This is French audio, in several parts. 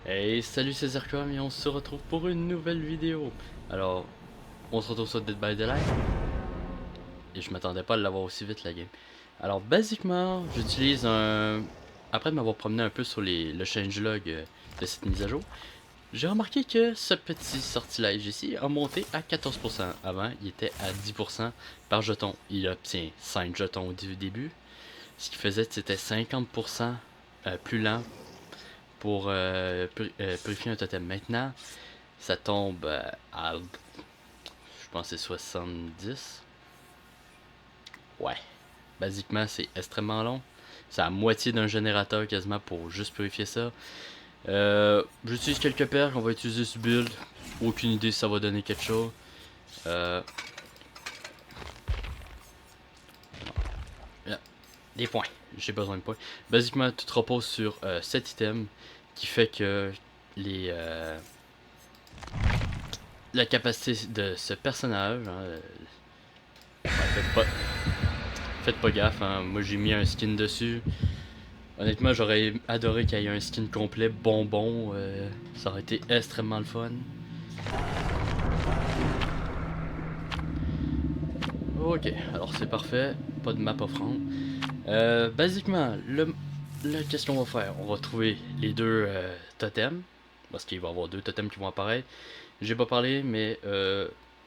Hey, salut, c'est Zercom et on se retrouve pour une nouvelle vidéo. Alors, on se retrouve sur Dead by Daylight et je m'attendais pas à l'avoir aussi vite la game. Alors, basiquement, j'utilise un... Après de m'avoir promené un peu sur le changelog de cette mise à jour, j'ai remarqué que ce petit sortilège ici a monté à 14%. Avant, il était à 10% par jeton. Il obtient 5 jetons au début, ce qui faisait que c'était 50% plus lent pour purifier un totem. Maintenant, ça tombe à, je pense que c'est 70. Ouais. Basiquement, c'est extrêmement long. C'est à moitié d'un générateur quasiment pour juste purifier ça. J'utilise quelques perles, on va utiliser ce build. Aucune idée si ça va donner quelque chose. Euh, yeah. Des points. J'ai besoin de points. Basiquement, tout repose sur cet item qui fait que les la capacité de ce personnage, hein, faites pas gaffe, hein. Moi j'ai mis un skin dessus. Honnêtement, j'aurais adoré qu'il y ait un skin complet bonbon. Ça aurait été extrêmement le fun. Ok, alors c'est parfait. Pas de map offrande. Basiquement, qu'est-ce qu'on va faire? On va trouver les deux totems. Parce qu'il va y avoir deux totems qui vont apparaître. J'ai pas parlé, mais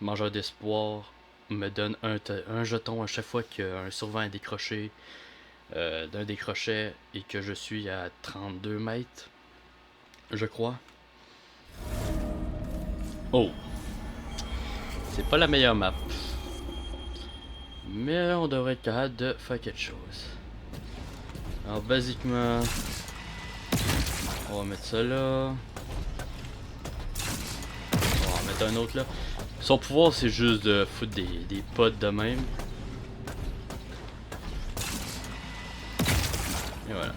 Mangeur d'espoir me donne un jeton à chaque fois qu'un survivant est décroché d'un décroché et que je suis à 32 mètres, je crois. Oh, c'est pas la meilleure map. Mais on devrait être capable de faire quelque chose. Alors, basiquement, on va mettre ça là. On va en mettre un autre là. Son pouvoir, c'est juste de foutre des potes de même. Et voilà.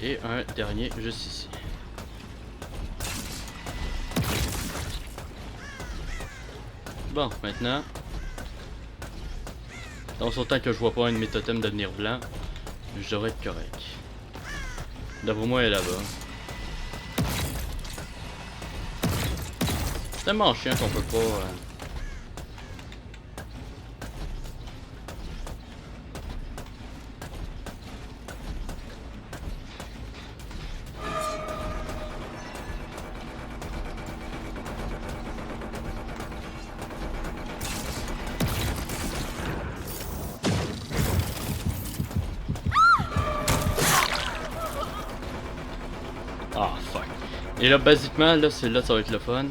Et un dernier juste ici. Bon, maintenant, dans son temps que je vois pas un de mes totems devenir blanc, je devrais être correct. D'après moi, elle est là-bas. C'est tellement chiant qu'on peut pas... Ah, fuck. Et là, basiquement, là, c'est là, ça va être le fun.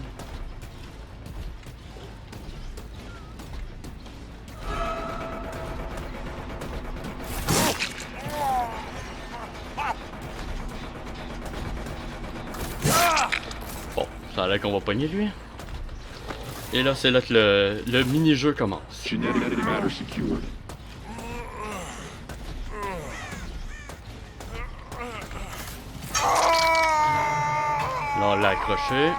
Bon, ça a l'air qu'on va pogner lui. Et là, c'est là que le mini-jeu commence. Là, on l'a accroché.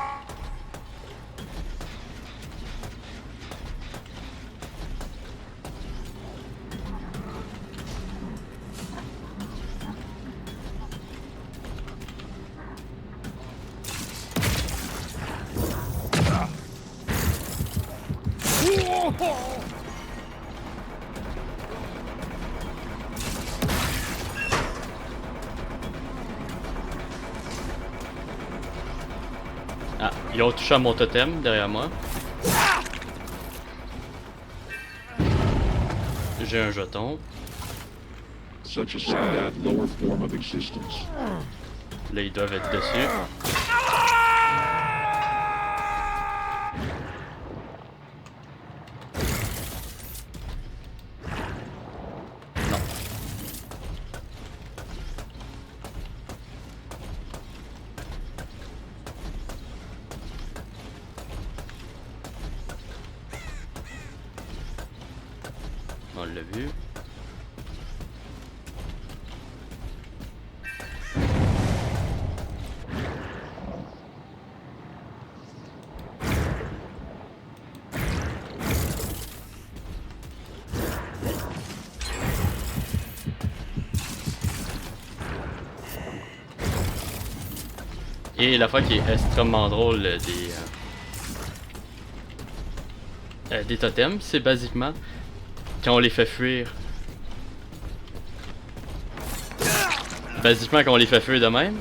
Ah, ils ont touché à mon totem derrière moi. J'ai un jeton. Là, ils doivent être dessus. Non. On l'a vu. Et la fois qui est extrêmement drôle des totems, c'est basiquement quand on les fait fuir. Basiquement quand on les fait fuir de même.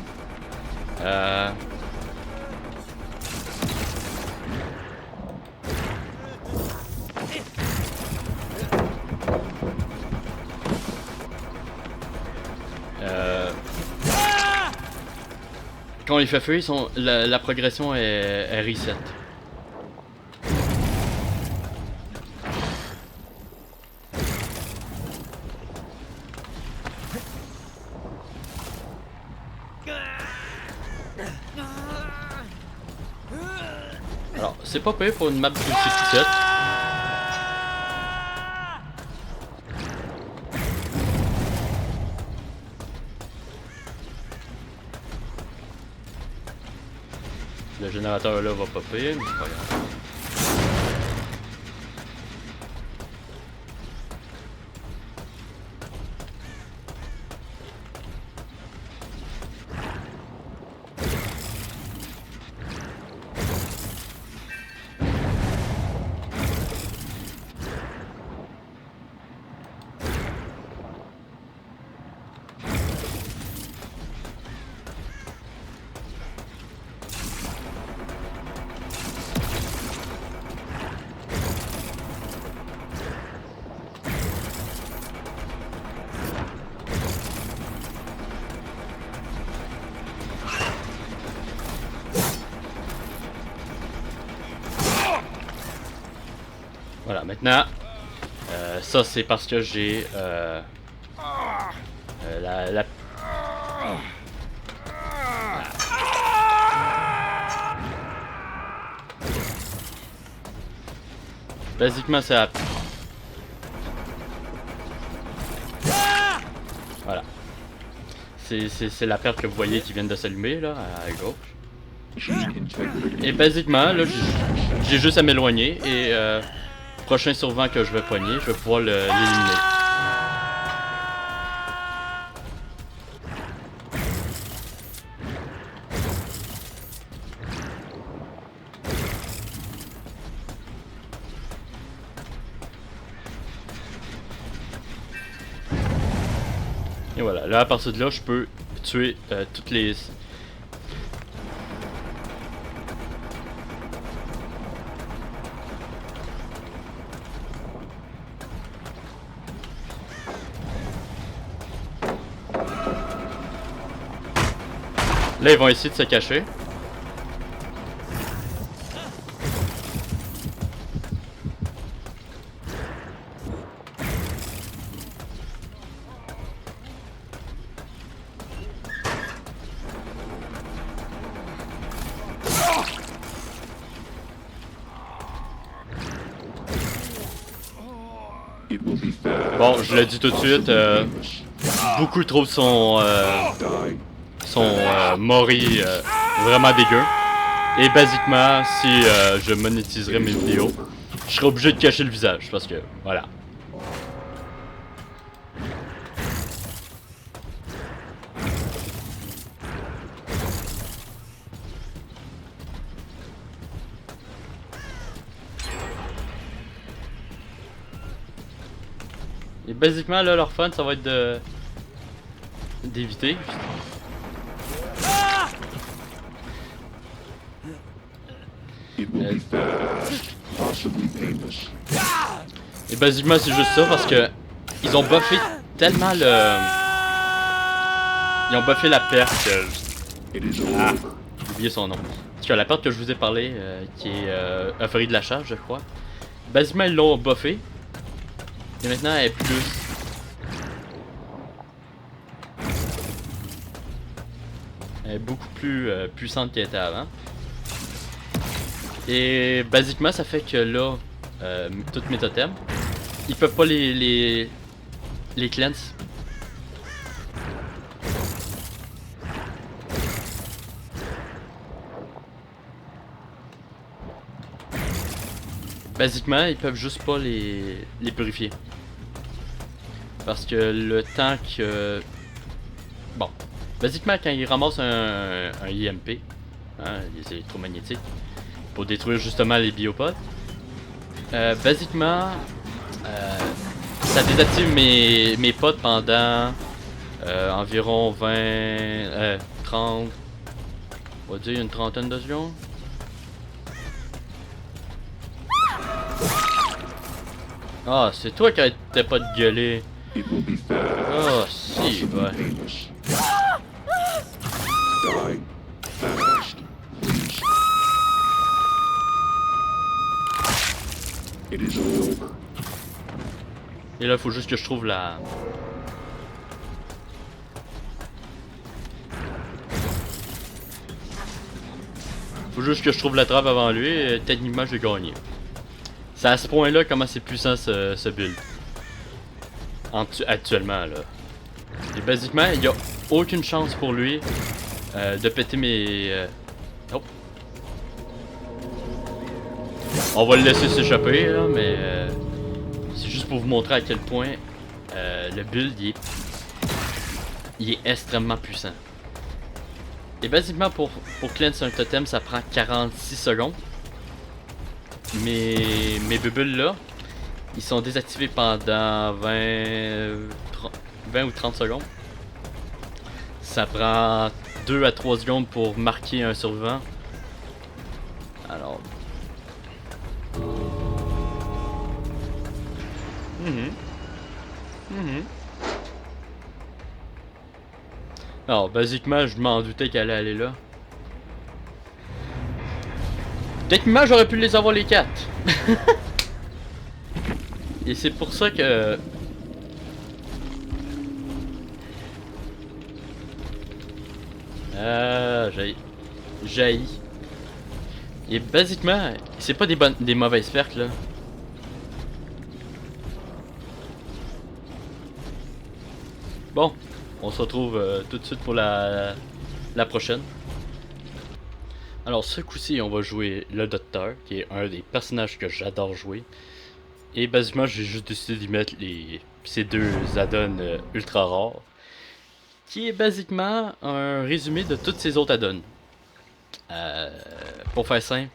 Quand on les fait fuir, la progression est reset. Alors, c'est pas pire pour une map aussi petite. Le générateur là va popper, mais c'est pas grave. Voilà, maintenant, ça c'est parce que j'ai la... Basiquement ça... Voilà. C'est la perte que vous voyez qui vient de s'allumer là, à gauche. Et basiquement, là, j'ai juste à m'éloigner et prochain survent que je vais poigner, je vais pouvoir l'éliminer. Et voilà, là à partir de là, je peux tuer toutes les... Là, ils vont essayer de se cacher. Bon, je le dis tout de suite, beaucoup trouvent son Mori vraiment dégueu. Et basiquement, si je monétiserais mes vidéos, je serais obligé de cacher le visage parce que voilà. Et basiquement là leur fun ça va être d'éviter. Et basiquement c'est juste ça parce que ils ont buffé tellement le... Ils ont buffé la perte que... Ah, j'ai oublié son nom. Parce que la perte que je vous ai parlé, qui est euphorie de la charge je crois. Basiquement ils l'ont buffé. Et maintenant elle est plus... Elle est beaucoup plus puissante qu'elle était avant. Et basiquement ça fait que là, toutes mes totems, ils peuvent pas les cleanse. Basiquement ils peuvent juste pas les purifier. Parce que le tank... Bon, basiquement quand ils ramassent un IMP, hein, les électromagnétiques, pour détruire justement les biopodes. Basiquement, ça désactive mes pods pendant environ 30, on va dire une trentaine de secondes. Ah, c'est toi qui arrêtais pas de gueuler. Ah, si, ouais. Et là, faut juste que je trouve la... Faut juste que je trouve la trave avant lui et techniquement, je vais gagner. C'est à ce point-là comment c'est puissant ce build. Actuellement, là. Et basiquement, il n'y a aucune chance pour lui de péter mes... Oh. On va le laisser s'échapper, là, mais... c'est juste pour vous montrer à quel point le build, il est extrêmement puissant. Et basiquement, pour cleanse un totem, ça prend 46 secondes. Mes bubules là, ils sont désactivés pendant 20 ou 30 secondes. Ça prend 2 à 3 secondes pour marquer un survivant. Alors... Alors, basiquement, je m'en doutais qu'elle allait aller là. Techniquement, j'aurais pu les avoir les 4. Et c'est pour ça que... Ah, jaillit. Et basiquement, c'est pas des mauvaises pertes là. Bon, on se retrouve tout de suite pour la prochaine. Alors ce coup-ci, on va jouer le Docteur, qui est un des personnages que j'adore jouer. Et basiquement, j'ai juste décidé d'y mettre ces deux add-ons ultra rares. Qui est basiquement un résumé de toutes ces autres add-ons. Pour faire simple,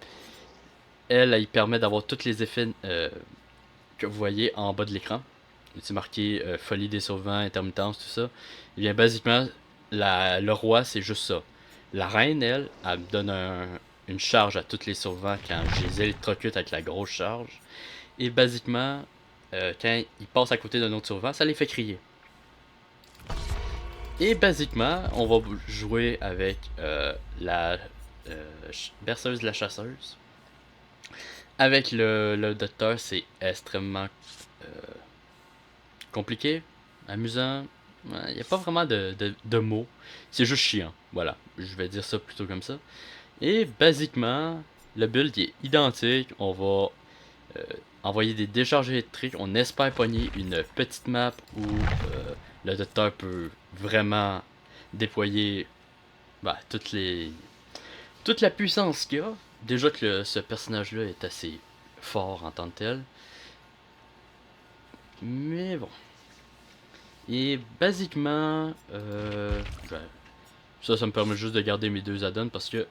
elle permet d'avoir tous les effets que vous voyez en bas de l'écran. C'est marqué folie des survivants, intermittence, tout ça. Et bien basiquement, le roi c'est juste ça. La reine, elle me donne une charge à tous les survivants quand je les électrocute avec la grosse charge. Et basiquement, quand ils passent à côté d'un autre survivant, ça les fait crier. Et basiquement, on va jouer avec la berceuse, la chasseuse. Avec le docteur, c'est extrêmement compliqué, amusant. Il n'y a pas vraiment de mots. C'est juste chiant. Voilà, je vais dire ça plutôt comme ça. Et basiquement, le build est identique. On va envoyer des décharges électriques. On espère pogner une petite map où le docteur peut vraiment déployer toute la puissance qu'il a. Déjà que ce personnage-là est assez fort en tant que tel. Mais bon. Et basiquement, ça me permet juste de garder mes deux add-ons parce que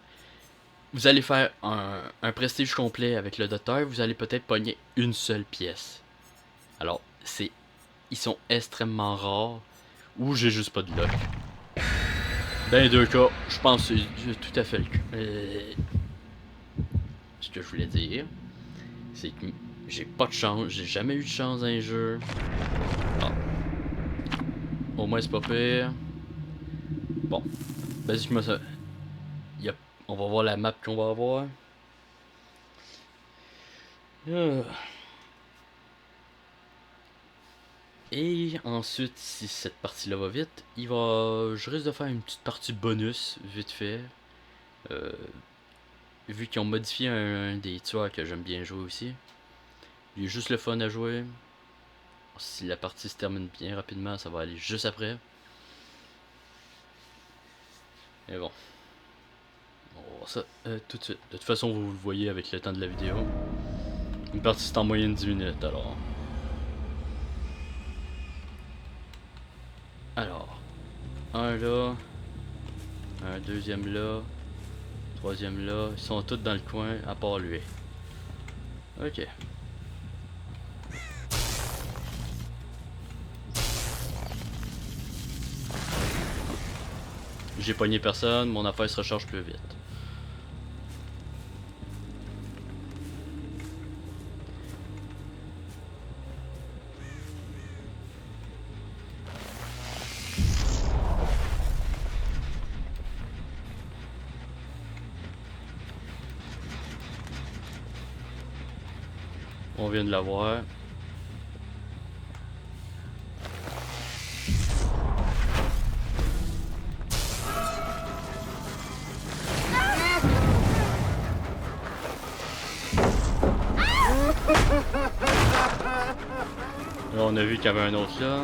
vous allez faire un prestige complet avec le docteur, vous allez peut-être pogner une seule pièce. Alors, ils sont extrêmement rares ou j'ai juste pas de luck. Dans les deux cas, je pense que c'est tout à fait le cas. Ce que je voulais dire, c'est que j'ai pas de chance, j'ai jamais eu de chance dans les jeux. Ah. Au moins c'est pas pire. Bon, basiquement ça. On va voir la map qu'on va avoir. Et ensuite, si cette partie-là va vite, je risque de faire une petite partie bonus, vite fait. Vu qu'ils ont modifié un des tueurs que j'aime bien jouer aussi. Il est juste le fun à jouer. Si la partie se termine bien rapidement, ça va aller juste après. Et bon. On va voir ça tout de suite. De toute façon, vous le voyez avec le temps de la vidéo. Une partie c'est en moyenne 10 minutes alors. Alors. Un là. Un deuxième là. Troisième là, ils sont tous dans le coin, à part lui. Ok. J'ai pogné personne, mon affaire se recharge plus vite. On vient de l'avoir. Là, on a vu qu'il y avait un autre là.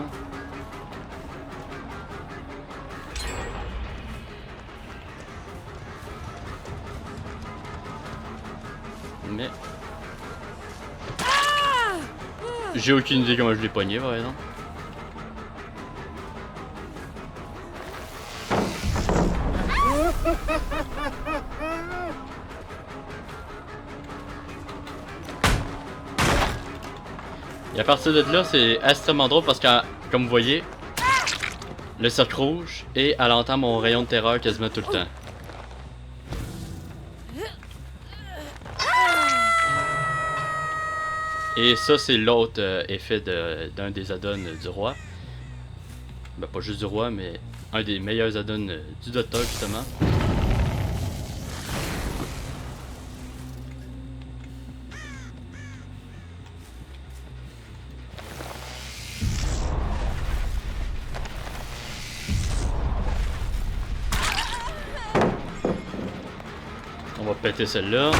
Mais... j'ai aucune idée comment je l'ai pogné, par exemple. Et à partir de là, c'est extrêmement drôle parce que, comme vous voyez, le cercle rouge et elle entend mon rayon de terreur quasiment tout le temps. Et ça, c'est l'autre effet d'un des add-ons du roi. Ben, pas juste du roi, mais un des meilleurs add-ons du docteur, justement. On va péter celle-là.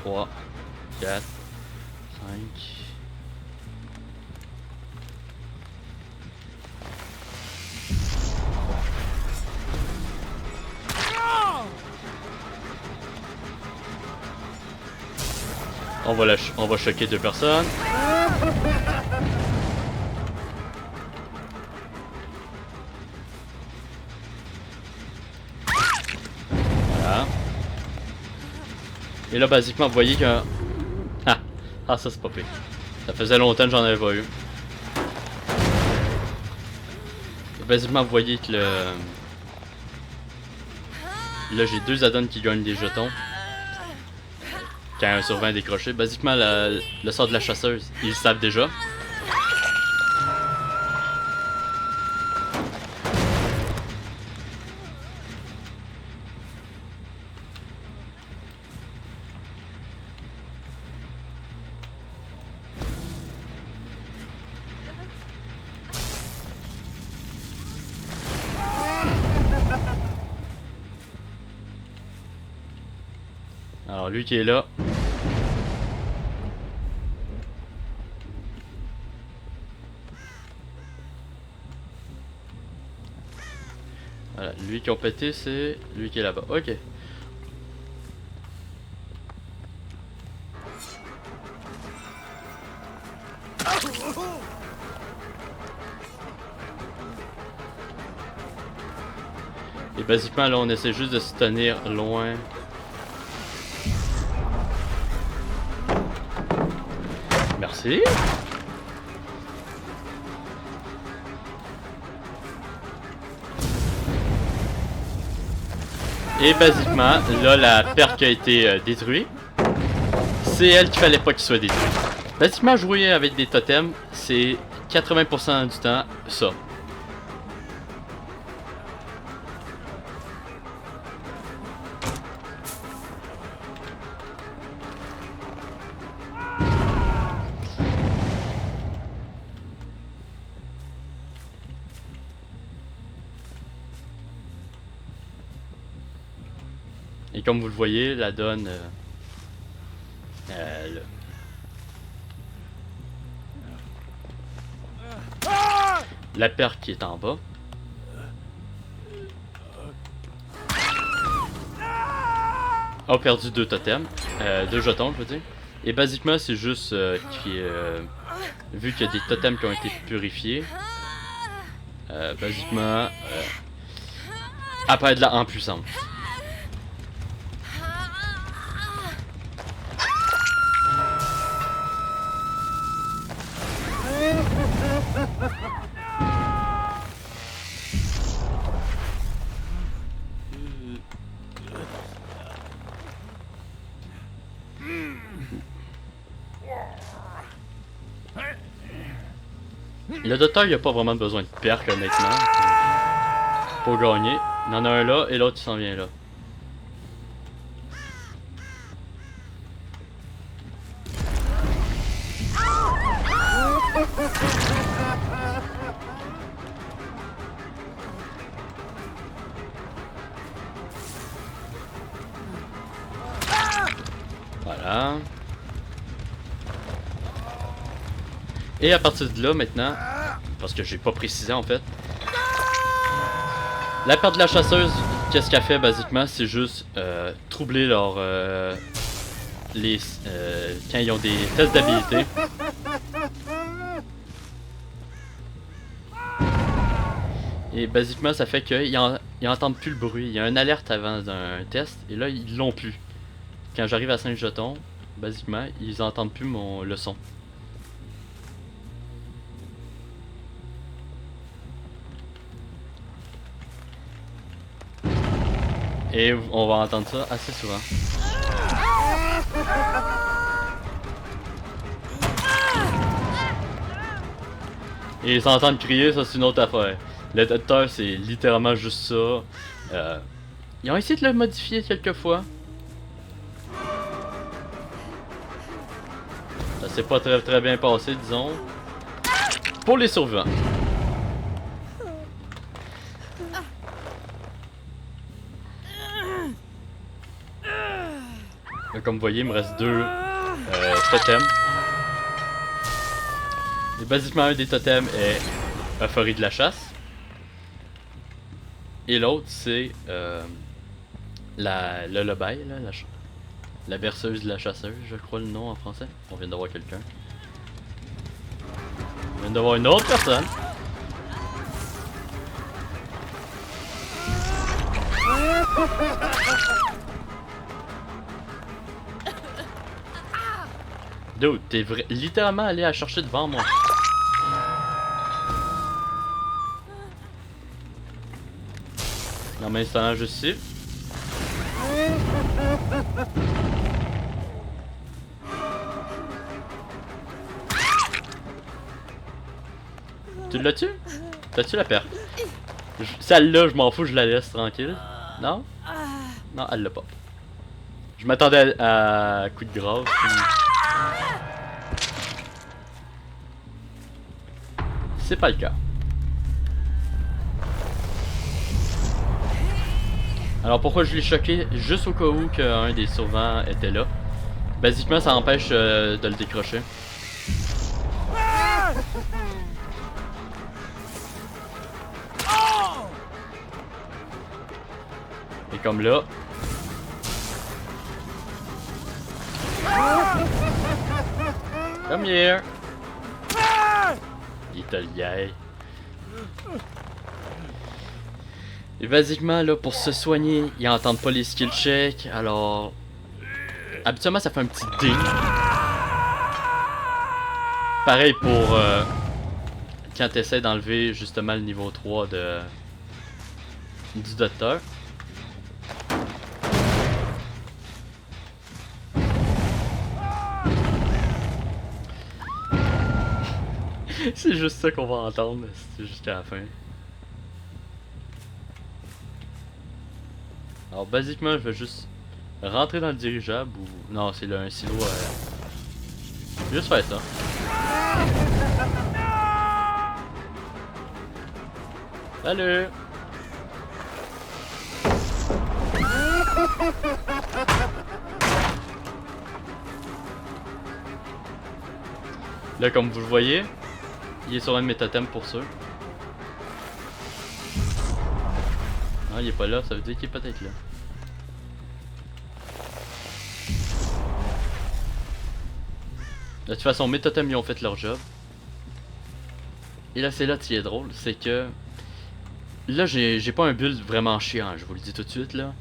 3, 4, 5. On va choquer 2 personnes. Voilà. Et là, basiquement, vous voyez que... Ah, ça c'est pas pire. Ça faisait longtemps que j'en avais pas eu. Et basiquement, vous voyez que le... Là, j'ai 2 add-ons qui gagnent des jetons. Quand un sur 20 décroché. Basiquement, le sort de la chasseuse, ils le savent déjà. Alors, lui qui est là. Voilà, lui qui ont pété, c'est lui qui est là-bas. Ok. Et basiquement, là, on essaie juste de se tenir loin. Merci. Et basiquement, là, la perle qui a été détruite, c'est elle qu'il fallait pas qu'il soit détruit. Basiquement, jouer avec des totems, c'est 80% du temps ça. Et comme vous le voyez, la donne... la perle qui est en bas. A perdu 2 totems. 2 jetons, je veux dire. Et basiquement, c'est juste vu qu'il y a des totems qui ont été purifiés. Basiquement, Après de la en puissance. Le docteur, il a pas vraiment besoin de perk, honnêtement, pour gagner. Il y en a un là et l'autre il s'en vient là. Voilà. Et à partir de là, maintenant, parce que j'ai pas précisé en fait, la perte de la chasseuse, qu'est-ce qu'elle fait basiquement, c'est juste troubler leur... quand ils ont des tests d'habilité. Et basiquement, ça fait qu'ils entendent plus le bruit. Il y a une alerte avant d'un test, et là, ils l'ont plus. Quand j'arrive à 5 jetons, basiquement, ils entendent plus le son. Et on va entendre ça assez souvent. Et ils s'entendent crier, ça c'est une autre affaire. Le docteur c'est littéralement juste ça. Ils ont essayé de le modifier quelques fois. Ça s'est pas très bien passé, disons. Pour les survivants. Comme vous voyez, il me reste deux totems. Et basiquement, un des totems est Euphorie de la chasse. Et l'autre, c'est le lullaby, là, la berceuse de la chasseuse, je crois le nom en français. On vient d'avoir quelqu'un. On vient d'avoir une autre personne. Dude, t'es littéralement allé à chercher devant moi. En m'installant juste ici. Tu l'as tué? T'as-tu la perte? Celle-là, je m'en fous, je la laisse tranquille. Non? Non, elle l'a pas. Je m'attendais à coup de grâce. C'est pas le cas. Alors pourquoi je l'ai choqué? Juste au cas où qu'un des survivants était là. Basiquement ça empêche de le décrocher. Et comme là... Come here! Il te liait. Et basiquement là pour se soigner, ils entendent pas les skill checks, alors habituellement ça fait un petit ding. Pareil pour quand tu essaies d'enlever justement le niveau 3 du docteur. C'est juste ça qu'on va entendre, c'est jusqu'à la fin. Alors basiquement je vais juste rentrer dans le dirigeable ou... Non c'est là un silo juste faire ça. Salut! Là comme vous le voyez, il est sur un de mes totems pour ça. Non, il est pas là, ça veut dire qu'il est peut-être là. De toute façon, mes totems ils ont fait leur job. Et là, c'est là qui est drôle, c'est que là, j'ai pas un build vraiment chiant, je vous le dis tout de suite là.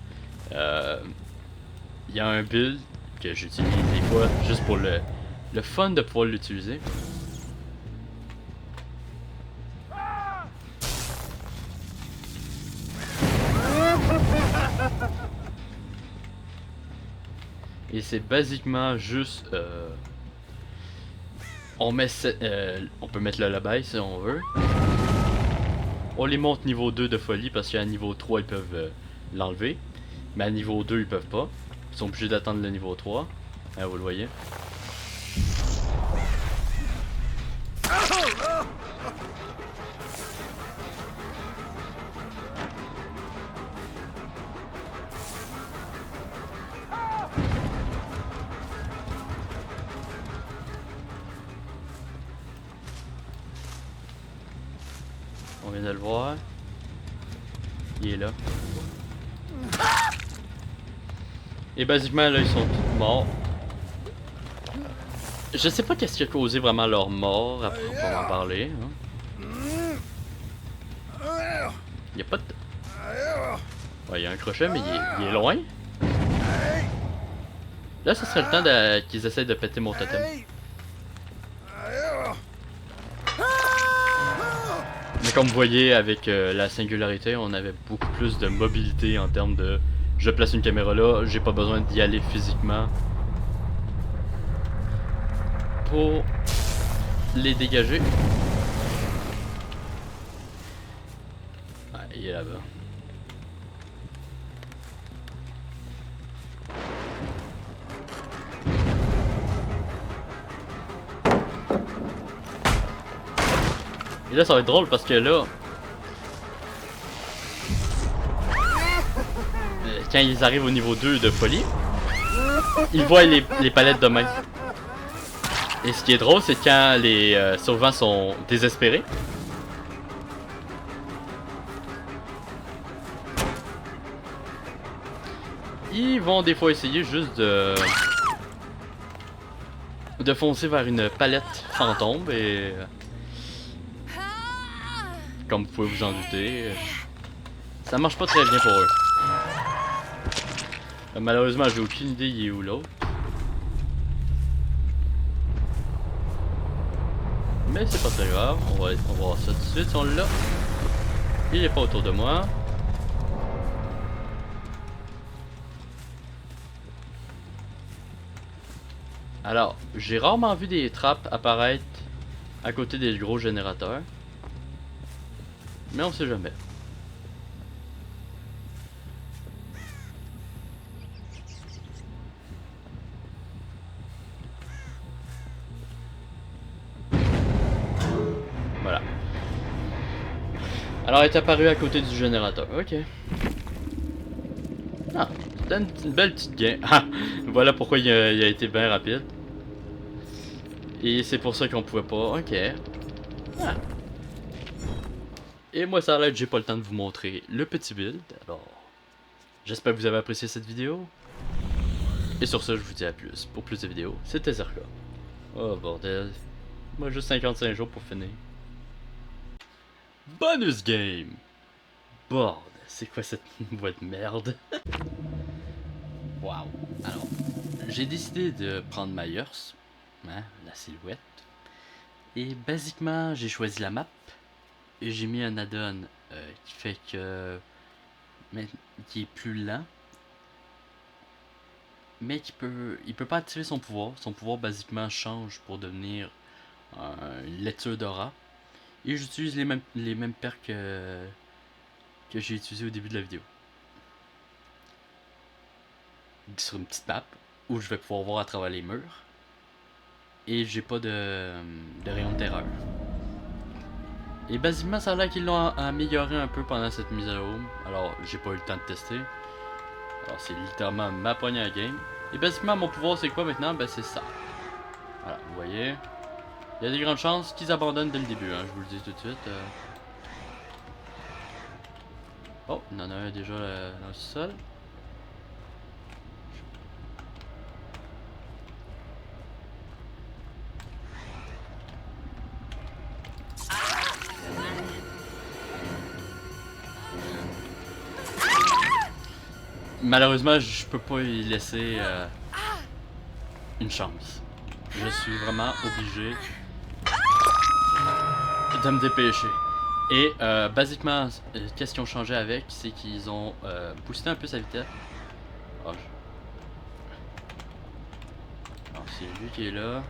Il y a un build que j'utilise des fois juste pour le fun de pouvoir l'utiliser. Et c'est basiquement juste on peut mettre le labaye si on veut. On les monte niveau 2 de folie parce qu'à niveau 3 ils peuvent l'enlever. Mais à niveau 2 ils peuvent pas. Ils sont obligés d'attendre le niveau 3. Vous le voyez. On vient de le voir. Il est là. Et basiquement là ils sont tous morts. Je sais pas qu'est-ce qui a causé vraiment leur mort à proprement parler. Hein. Y a pas de... Ouais, y a un crochet mais il est loin. Là ça serait le temps qu'ils essayent de péter mon totem. Mais comme vous voyez avec la singularité, on avait beaucoup plus de mobilité en termes de... Je place une caméra là, j'ai pas besoin d'y aller physiquement pour les dégager. Ah, il est là-bas. Et là ça va être drôle parce que là... quand ils arrivent au niveau 2 de folie, ils voient les palettes de main. Et ce qui est drôle, c'est quand les survivants sont désespérés. Ils vont des fois essayer juste de foncer vers une palette fantôme et... comme vous pouvez vous en douter, ça marche pas très bien pour eux. Malheureusement, j'ai aucune idée il est où l'autre. Mais c'est pas très grave, on va voir ça tout de suite si on l'a. Il est pas autour de moi. Alors, j'ai rarement vu des trappes apparaître à côté des gros générateurs. Mais on sait jamais. Voilà. Alors, elle est apparue à côté du générateur. Ok. Ah, c'était une belle petite gain. Ah, voilà pourquoi il a été bien rapide. Et c'est pour ça qu'on pouvait pas. Ok. Ah. Et moi, ça a l'air que j'ai pas le temps de vous montrer le petit build. Alors, j'espère que vous avez apprécié cette vidéo. Et sur ce, je vous dis à plus. Pour plus de vidéos, c'était Zerka. Oh bordel. Moi, juste 55 jours pour finir. Bonus game! Bordel, c'est quoi cette boîte de merde? Waouh! Alors, j'ai décidé de prendre ma Yours, hein, la silhouette. Et basiquement, j'ai choisi la map. Et j'ai mis un add-on qui fait que... mais qui est plus lent. Mais il peut pas activer son pouvoir. Son pouvoir basiquement change pour devenir une lecture d'aura. Et j'utilise les mêmes perks que j'ai utilisé au début de la vidéo. Sur une petite map où je vais pouvoir voir à travers les murs. Et j'ai pas de rayon de terreur. Et basiquement ça a l'air qu'ils l'ont amélioré un peu pendant cette mise à jour. Alors j'ai pas eu le temps de tester. Alors c'est littéralement ma première game. Et basiquement mon pouvoir c'est quoi maintenant? Ben c'est ça. Voilà, vous voyez. Il y a des grandes chances qu'ils abandonnent dès le début, hein, je vous le dis tout de suite. Oh, il y en a un déjà dans le sol. malheureusement, je peux pas y laisser une chance. Je suis vraiment obligé de me dépêcher. Et basiquement, qu'est-ce qu'ils ont changé avec, c'est qu'ils ont boosté un peu sa vitesse. Oh, alors c'est lui qui est là.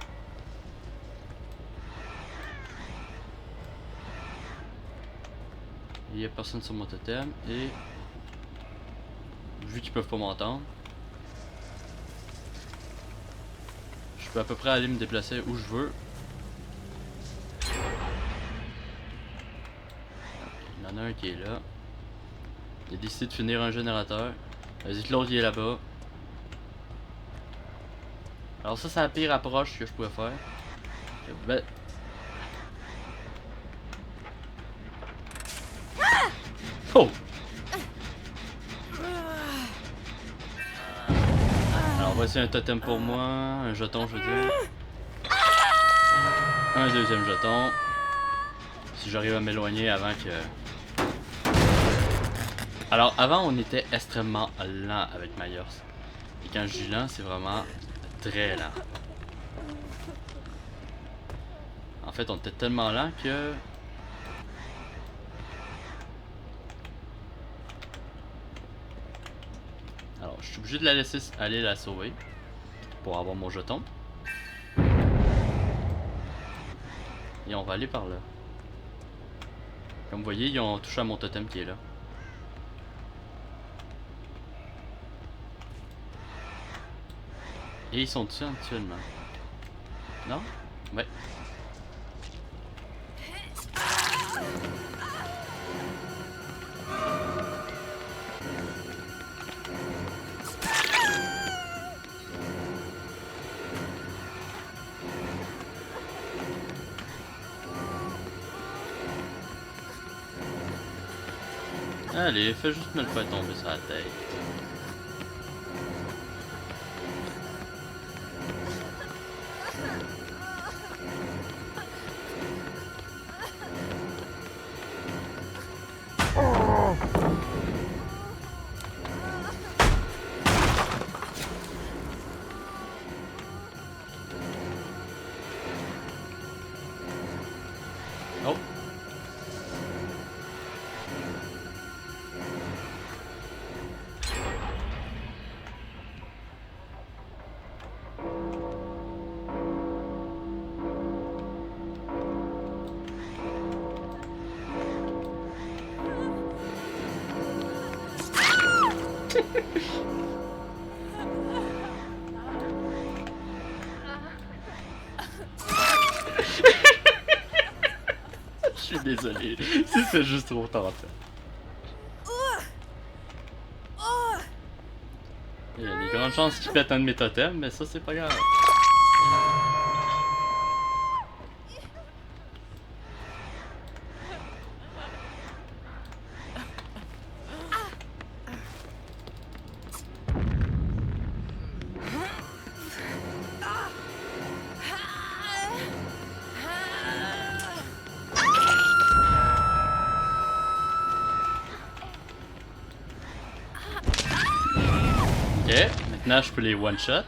Il n'y a personne sur mon totem et vu qu'ils peuvent pas m'entendre, je peux à peu près aller me déplacer où je veux. Il y en a un qui est là. Il a décidé de finir un générateur. Vas-y que l'autre il est là-bas. Alors ça c'est la pire approche que je pouvais faire. Ben... Oh! Alors voici un totem pour moi, un jeton je veux dire. Un deuxième jeton. Si j'arrive à m'éloigner avant que... Alors avant on était extrêmement lent avec Myers. Et quand je dis lent c'est vraiment très lent. En fait on était tellement lent que... Alors je suis obligé de la laisser aller la sauver. Pour avoir mon jeton. Et on va aller par là. Comme vous voyez, ils ont touché à mon totem qui est là. Et ils sont dessus actuellement. Non? Ouais. Allez, fais juste me le faire tomber sur la tête. Oh. Je suis désolé, c'est juste trop tard en fait. Il y a des grandes chances qu'il pète un de mes totems, mais ça c'est pas grave. Ok, maintenant je peux les one-shot.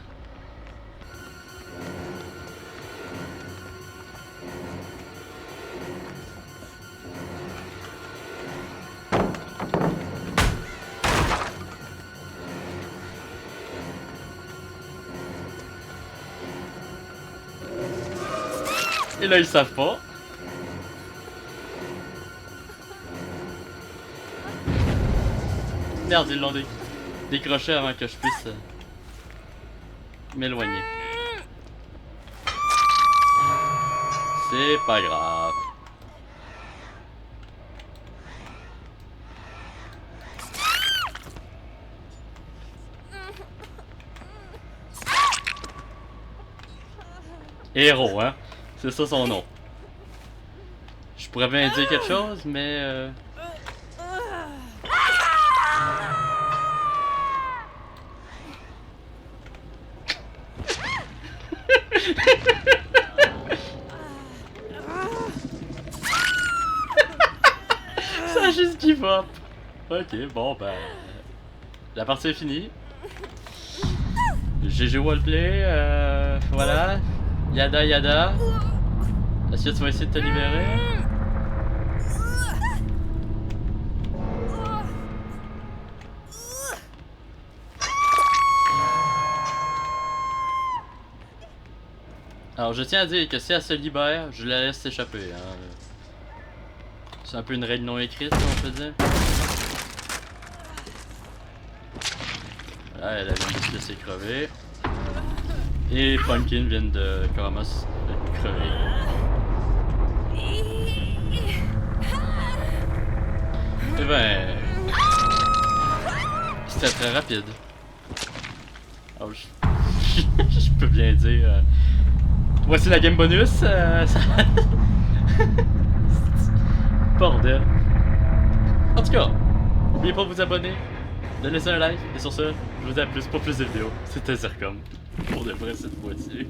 Et là ils savent pas. Merde, ils l'ont décroché avant que je puisse m'éloigner. C'est pas grave. Héros, hein? C'est ça son nom. Je pourrais bien dire quelque chose, mais... Ça a juste give up. Ok, bon ben... La partie est finie. GG Wallplay, voilà. Yada yada. Est-ce que tu vas essayer de te libérer? Alors je tiens à dire que si elle se libère, je la laisse s'échapper. Hein. C'est un peu une règle non écrite, on peut dire. Voilà, elle vient de se laisser crever. Et Pumpkin vient de Karamos crever. Eh ben... C'était très rapide. Oh, je peux bien dire... Voici la game bonus. Ça... Bordel. En tout cas, n'oubliez pas de vous abonner, de laisser un like, et sur ce, je vous dis à plus pour plus de vidéos. C'était Zircom. Pour de vrai cette fois-ci.